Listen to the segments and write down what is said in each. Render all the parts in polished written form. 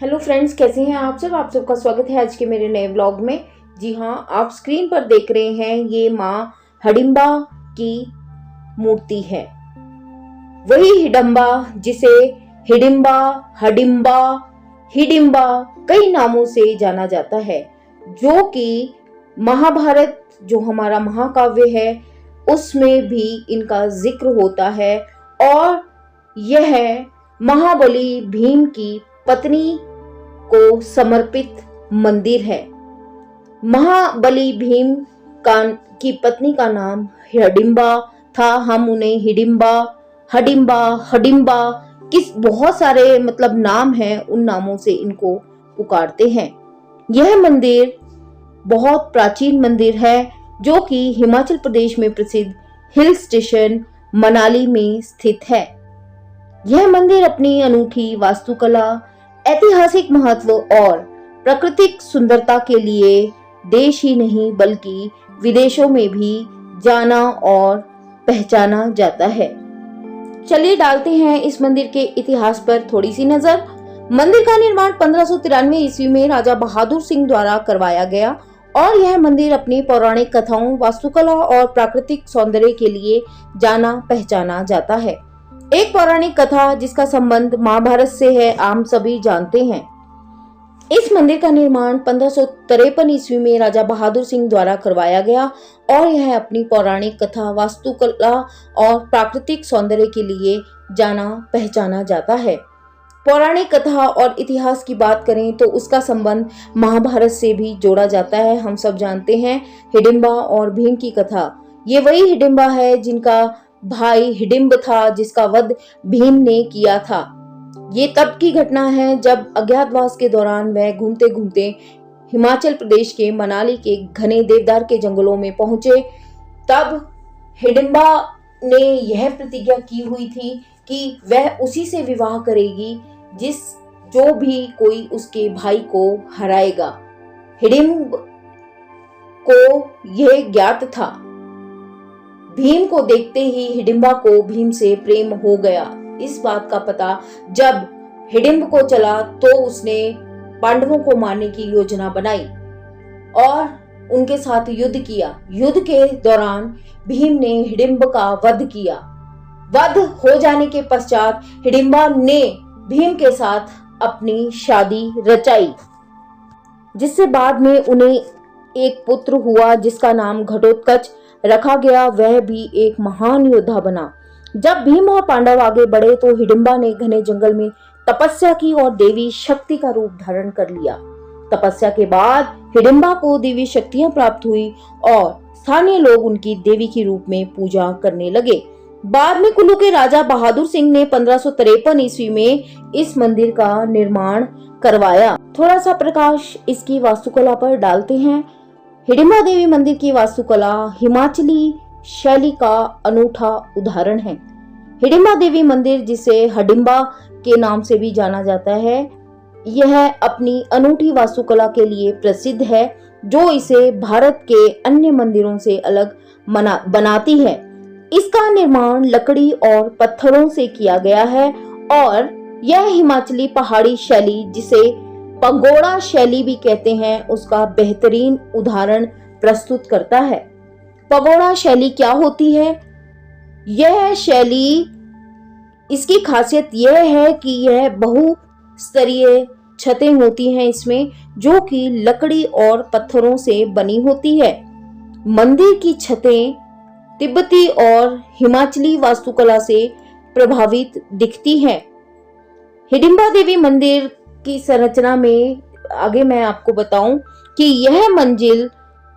Hello friends, कैसे हैं आप सब। आप सबका स्वागत है आज के मेरे नए व्लॉग में। जी हाँ, आप स्क्रीन पर देख रहे हैं ये माँ हिडिंबा की मूर्ति है। वही हिडिंबा जिसे हिडिंबा, हडिंबा, हिडिंबा कई नामों से जाना जाता है, जो कि महाभारत जो हमारा महाकाव्य है उसमें भी इनका जिक्र होता है। और यह महाबली भीम की पत्नी को समर्पित मंदिर है। महाबली भीम की पत्नी का नाम हिडिंबा था। हम उन्हें हिडिंबा, हडिंबा, हडिंबा किस बहुत सारे नाम हैं, उन नामों से इनको पुकारते हैं। यह मंदिर बहुत प्राचीन मंदिर है जो कि हिमाचल प्रदेश में प्रसिद्ध हिल स्टेशन मनाली में स्थित है। यह मंदिर अपनी अनूठी वास्तुकला, ऐतिहासिक महत्व और प्राकृतिक सुंदरता के लिए देश ही नहीं बल्कि विदेशों में भी जाना और पहचाना जाता है। चलिए डालते हैं इस मंदिर के इतिहास पर थोड़ी सी नजर। मंदिर का निर्माण 1593 ईस्वी में राजा बहादुर सिंह द्वारा करवाया गया और यह मंदिर अपनी पौराणिक कथाओं, वास्तुकला और प्राकृतिक सौंदर्य के लिए जाना पहचाना जाता है। एक पौराणिक कथा जिसका संबंध महाभारत से है, आम सभी जानते हैं। इस मंदिर का निर्माण 1553 ईस्वी में राजा बहादुर सिंह द्वारा करवाया गया और यह अपनी पौराणिक कथा, वास्तुकला और प्राकृतिक सौंदर्य के लिए जाना पहचाना जाता है। पौराणिक कथा और इतिहास की बात करें तो उसका संबंध महाभारत से भी जोड़ा जाता है। हम सब जानते हैं हिडिंबा और भीम की कथा। ये वही हिडिंबा है जिनका भाई हिडिंब था, जिसका वध भीम ने किया था। ये तब की घटना है जब अज्ञातवास के दौरान वह घूमते घूमते हिमाचल प्रदेश के मनाली के घने देवदार के जंगलों में पहुंचे। तब हिडिंबा ने यह प्रतिज्ञा की हुई थी कि वह उसी से विवाह करेगी जो भी कोई उसके भाई को हराएगा। हिडिंब को यह ज्ञात था। भीम को देखते ही हिडिंबा को भीम से प्रेम हो गया। इस बात का पता जब हिडिंब को चला तो उसने पांडवों को मारने की योजना बनाई और उनके साथ युद्ध किया। युद्ध के दौरान भीम ने हिडिंब का वध किया। वध हो जाने के पश्चात हिडिंबा ने भीम के साथ अपनी शादी रचाई, जिससे बाद में उन्हें एक पुत्र हुआ जिसका नाम घटोत्कच रखा गया। वह भी एक महान योद्धा बना। जब भीम और पांडव आगे बढ़े तो हिडिंबा ने घने जंगल में तपस्या की और देवी शक्ति का रूप धारण कर लिया। तपस्या के बाद हिडिंबा को देवी शक्तियां प्राप्त हुई और स्थानीय लोग उनकी देवी के रूप में पूजा करने लगे। बाद में कुल्लू के राजा बहादुर सिंह ने 1553 ईस्वी में इस मंदिर का निर्माण करवाया। थोड़ा सा प्रकाश इसकी वास्तुकला पर डालते हैं। हिडिंबा देवी मंदिर की वास्तुकला हिमाचली शैली का अनूठा उदाहरण है। हिडिंबा देवी मंदिर, जिसे हडिंबा के नाम से भी जाना जाता है, यह अपनी अनूठी वास्तुकला के लिए प्रसिद्ध है, जो इसे भारत के अन्य मंदिरों से अलग बनाती है। इसका निर्माण लकड़ी और पत्थरों से किया गया है और यह हिमाचली पहाड़ी शैली, जिसे पगोड़ा शैली भी कहते हैं, उसका बेहतरीन उदाहरण प्रस्तुत करता है। पगोड़ा शैली क्या होती है? यह शैली, इसकी खासियत यह है कि यह बहुस्तरीय छतें होती हैं इसमें, जो कि लकड़ी और पत्थरों से बनी होती है। मंदिर की छतें तिब्बती और हिमाचली वास्तुकला से प्रभावित दिखती हैं। हिडिंबा देवी मंदिर की संरचना में आगे मैं आपको बताऊं कि यह मंदिर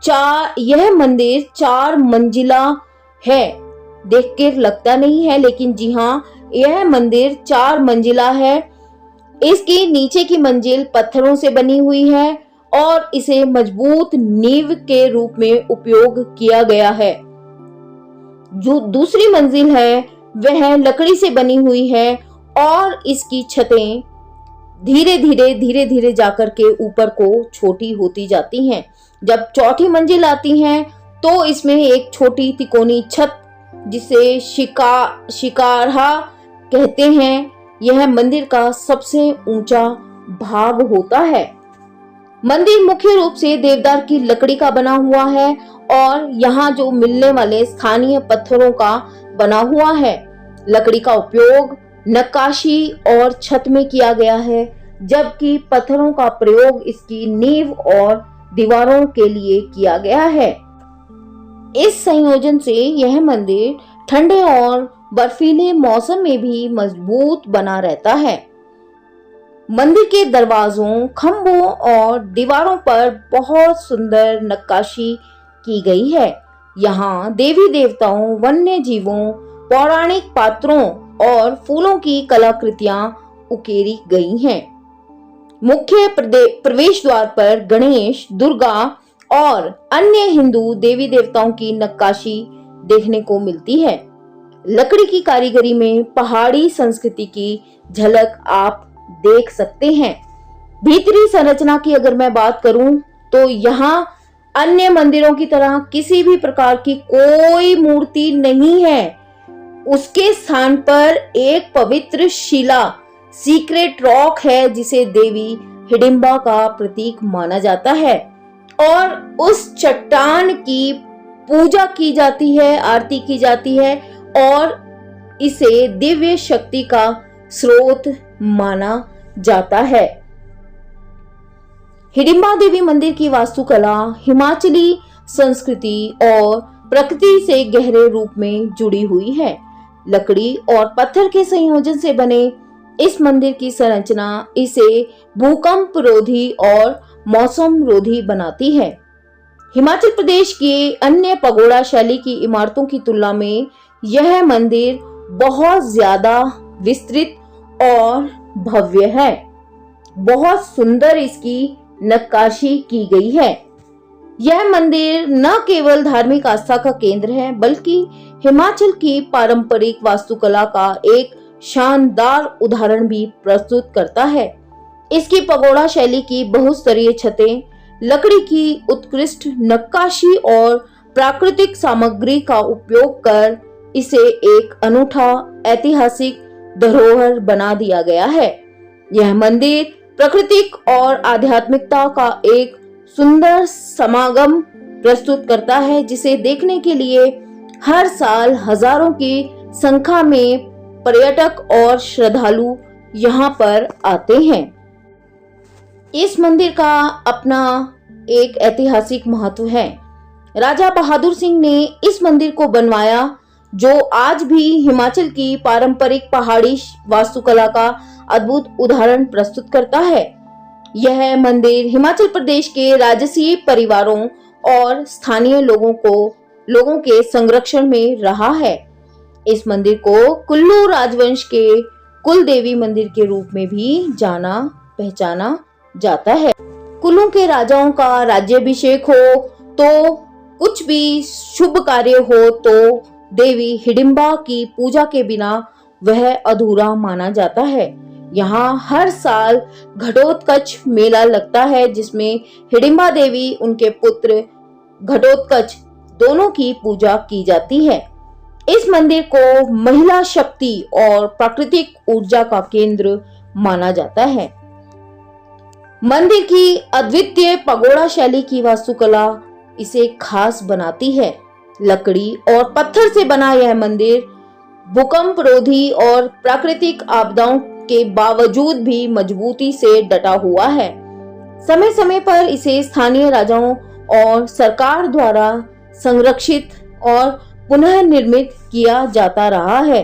4 मंजिला है। देख के लगता नहीं है, लेकिन जी हाँ, यह मंदिर 4 मंजिला है। इसकी नीचे की मंजिल पत्थरों से बनी हुई है और इसे मजबूत नींव के रूप में उपयोग किया गया है। जो दूसरी मंजिल है वह लकड़ी से बनी हुई है और इसकी छतें धीरे धीरे जाकर के ऊपर को छोटी होती जाती हैं। जब चौथी मंजिल आती है तो इसमें एक छोटी तिकोनी छत, जिसे शिकारहा कहते हैं, यह मंदिर का सबसे ऊंचा भाग होता है। मंदिर मुख्य रूप से देवदार की लकड़ी का बना हुआ है और यहाँ जो मिलने वाले स्थानीय पत्थरों का बना हुआ है। लकड़ी का उपयोग नक्काशी और छत में किया गया है, जबकि पत्थरों का प्रयोग इसकी नींव और दीवारों के लिए किया गया है। इस संयोजन से यह मंदिर ठंडे और बर्फीले मौसम में भी मजबूत बना रहता है। मंदिर के दरवाजों, खंभों और दीवारों पर बहुत सुंदर नक्काशी की गई है। यहाँ देवी देवताओं, वन्य जीवों, पौराणिक पात्रों और फूलों की कलाकृतियां उकेरी गई हैं। मुख्य प्रवेश द्वार पर गणेश, दुर्गा और अन्य हिंदू देवी देवताओं की नक्काशी देखने को मिलती है। लकड़ी की कारीगरी में पहाड़ी संस्कृति की झलक आप देख सकते हैं। भीतरी संरचना की अगर मैं बात करूं तो यहाँ अन्य मंदिरों की तरह किसी भी प्रकार की कोई मूर्ति नहीं है। उसके स्थान पर एक पवित्र शिला, सीक्रेट रॉक है, जिसे देवी हिडिंबा का प्रतीक माना जाता है और उस चट्टान की पूजा की जाती है, आरती की जाती है और इसे दिव्य शक्ति का स्रोत माना जाता है। हिडिंबा देवी मंदिर की वास्तुकला हिमाचली संस्कृति और प्रकृति से गहरे रूप में जुड़ी हुई है। लकड़ी और पत्थर के संयोजन से बने इस मंदिर की संरचना इसे भूकंप रोधी और मौसम रोधी बनाती है। हिमाचल प्रदेश के अन्य पगोड़ा शैली की इमारतों की तुलना में यह मंदिर बहुत ज्यादा विस्तृत और भव्य है। बहुत सुंदर इसकी नक्काशी की गई है। यह मंदिर न केवल धार्मिक आस्था का केंद्र है, बल्कि हिमाचल की पारंपरिक वास्तुकला का एक शानदार उदाहरण भी प्रस्तुत करता है। इसकी पगोड़ा शैली की बहुस्तरीय छतें, लकड़ी की उत्कृष्ट नक्काशी और प्राकृतिक सामग्री का उपयोग कर इसे एक अनूठा ऐतिहासिक धरोहर बना दिया गया है। यह मंदिर प्राकृतिक और आध्यात्मिकता का एक सुंदर समागम प्रस्तुत करता है, जिसे देखने के लिए हर साल हजारों की संख्या में पर्यटक और श्रद्धालु यहाँ पर आते हैं। इस मंदिर का अपना एक ऐतिहासिक महत्व है। राजा बहादुर सिंह ने इस मंदिर को बनवाया, जो आज भी हिमाचल की पारंपरिक पहाड़ी वास्तुकला का अद्भुत उदाहरण प्रस्तुत करता है। यह मंदिर हिमाचल प्रदेश के राजसी परिवारों और स्थानीय लोगों के संरक्षण में रहा है। इस मंदिर को कुल्लू राजवंश के कुल देवी मंदिर के रूप में भी जाना पहचाना जाता है। कुल्लू के राजाओं का राज्याभिषेक हो तो कुछ भी शुभ कार्य हो तो देवी हिडिंबा की पूजा के बिना वह अधूरा माना जाता है। यहाँ हर साल घटोत्कच मेला लगता है, जिसमें हिडिंबा देवी, उनके पुत्र घटोत्कच दोनों की पूजा की जाती है। इस मंदिर को महिला शक्ति और प्राकृतिक ऊर्जा का केंद्र माना जाता है। मंदिर की अद्वितीय पगोड़ा शैली की वास्तुकला इसे खास बनाती है। लकड़ी और पत्थर से बना यह मंदिर भूकंप रोधी और प्राकृतिक आपदाओं के बावजूद भी मजबूती से डटा हुआ है। समय समय पर इसे स्थानीय राजाओं और सरकार द्वारा संरक्षित और पुनः निर्मित किया जाता रहा है।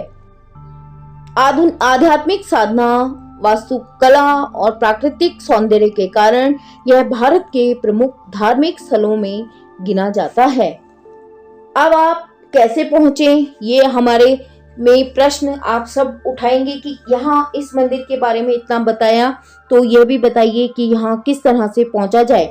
आध्यात्मिक साधना, वास्तुकला और प्राकृतिक सौंदर्य के कारण यह भारत के प्रमुख धार्मिक स्थलों में गिना जाता है। अब आप कैसे पहुंचे, ये हमारे में प्रश्न आप सब उठाएंगे कि यहाँ इस मंदिर के बारे में इतना बताया, तो यह भी बताइए कि यहाँ किस तरह से पहुंचा जाए।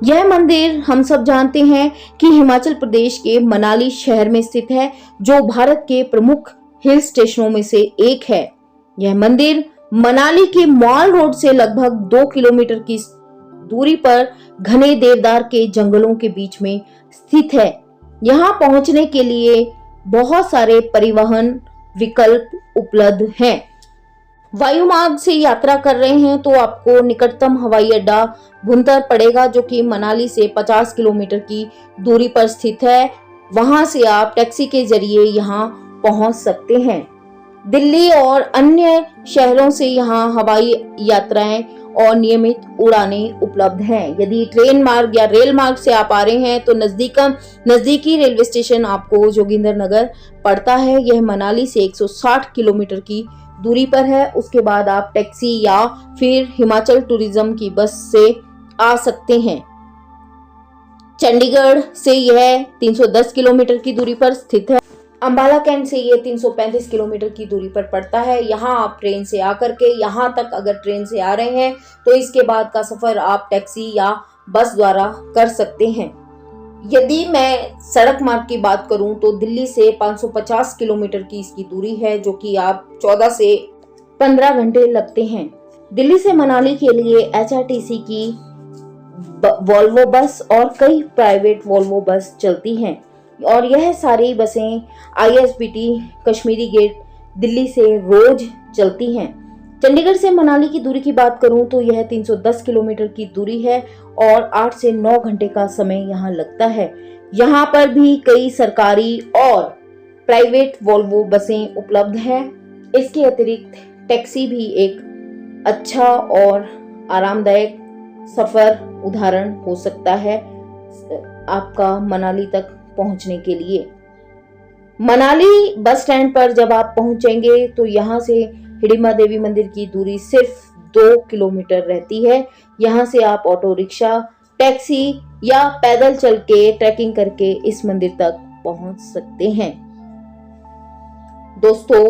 यह मंदिर हम सब जानते हैं कि हिमाचल प्रदेश के मनाली शहर में स्थित है, जो भारत के प्रमुख हिल स्टेशनों में से एक है। यह मंदिर मनाली के मॉल रोड से लगभग 2 किलोमीटर की दूरी पर घने देवदार के जंगलों के बीच में स्थित है। यहाँ पहुंचने के लिए बहुत सारे परिवहन विकल्प उपलब्ध हैं। वायु मार्ग से यात्रा कर रहे हैं तो आपको निकटतम हवाई अड्डा भुंतर पड़ेगा, जो कि मनाली से 50 किलोमीटर की दूरी पर स्थित है। वहां से आप टैक्सी के जरिए यहाँ पहुंच सकते हैं। दिल्ली और अन्य शहरों से यहाँ हवाई यात्राएं और नियमित उड़ानें उपलब्ध हैं। यदि ट्रेन मार्ग या रेल मार्ग से आप आ रहे हैं तो नजदीकी रेलवे स्टेशन आपको जोगिंदर नगर पड़ता है। यह मनाली से 160 किलोमीटर की दूरी पर है। उसके बाद आप टैक्सी या फिर हिमाचल टूरिज्म की बस से आ सकते हैं। चंडीगढ़ से यह 310 किलोमीटर की दूरी पर स्थित है। अंबाला कैंट से ये 335 किलोमीटर की दूरी पर पड़ता है। यहाँ आप ट्रेन से आकर के यहाँ तक अगर ट्रेन से आ रहे हैं तो इसके बाद का सफर आप टैक्सी या बस द्वारा कर सकते हैं। यदि मैं सड़क मार्ग की बात करूं तो दिल्ली से 550 किलोमीटर की इसकी दूरी है, जो कि आप 14 से 15 घंटे लगते हैं। दिल्ली से मनाली के लिए HRTC की वोल्वो बस और कई प्राइवेट वोल्वो बस चलती हैं और यह सारी बसें ISBT कश्मीरी गेट दिल्ली से रोज चलती हैं। चंडीगढ़ से मनाली की दूरी की बात करूं तो यह 310 किलोमीटर की दूरी है और 8 से 9 घंटे का समय यहाँ लगता है। यहाँ पर भी कई सरकारी और प्राइवेट वोल्वो बसें उपलब्ध हैं। इसके अतिरिक्त टैक्सी भी एक अच्छा और आरामदायक सफर उदाहरण हो सकता है आपका मनाली तक पहुंचने के लिए। मनाली बस स्टैंड पर जब आप पहुंचेंगे तो यहाँ से हिडिंबा देवी मंदिर की दूरी सिर्फ 2 किलोमीटर रहती है। यहाँ से आप ऑटो रिक्शा, टैक्सी या पैदल चल के ट्रैकिंग करके इस मंदिर तक पहुंच सकते हैं। दोस्तों,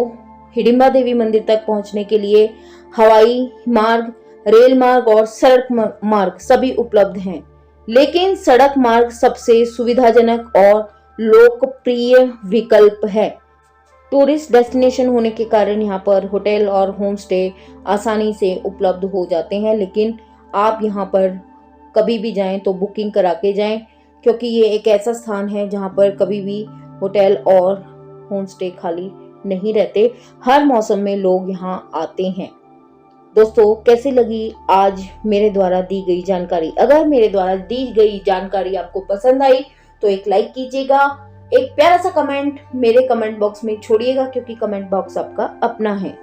हिडिंबा देवी मंदिर तक पहुंचने के लिए हवाई मार्ग, रेल मार्ग और सड़क मार्ग सभी उपलब्ध हैं, लेकिन सड़क मार्ग सबसे सुविधाजनक और लोकप्रिय विकल्प है। टूरिस्ट डेस्टिनेशन होने के कारण यहाँ पर होटल और होम स्टे आसानी से उपलब्ध हो जाते हैं, लेकिन आप यहाँ पर कभी भी जाएं तो बुकिंग करा के जाएं, क्योंकि ये एक ऐसा स्थान है जहाँ पर कभी भी होटल और होम स्टे खाली नहीं रहते। हर मौसम में लोग यहाँ आते हैं। दोस्तों, कैसी लगी आज मेरे द्वारा दी गई जानकारी? अगर मेरे द्वारा दी गई जानकारी आपको पसंद आई तो एक लाइक कीजिएगा, एक प्यारा सा कमेंट मेरे कमेंट बॉक्स में छोड़िएगा, क्योंकि कमेंट बॉक्स आपका अपना है।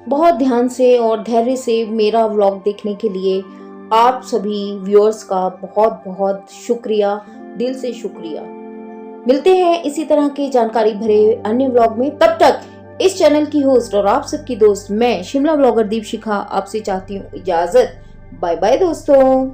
बहुत ध्यान से और धैर्य से मेरा व्लॉग देखने के लिए आप सभी व्यूअर्स का बहुत बहुत शुक्रिया, दिल से शुक्रिया। मिलते हैं इसी तरह के जानकारी भरे अन्य व्लॉग में। तब तक इस चैनल की होस्ट और आप सबकी दोस्त मैं शिमला ब्लॉगर दीपशिखा आपसे चाहती हूँ इजाजत। बाय बाय दोस्तों।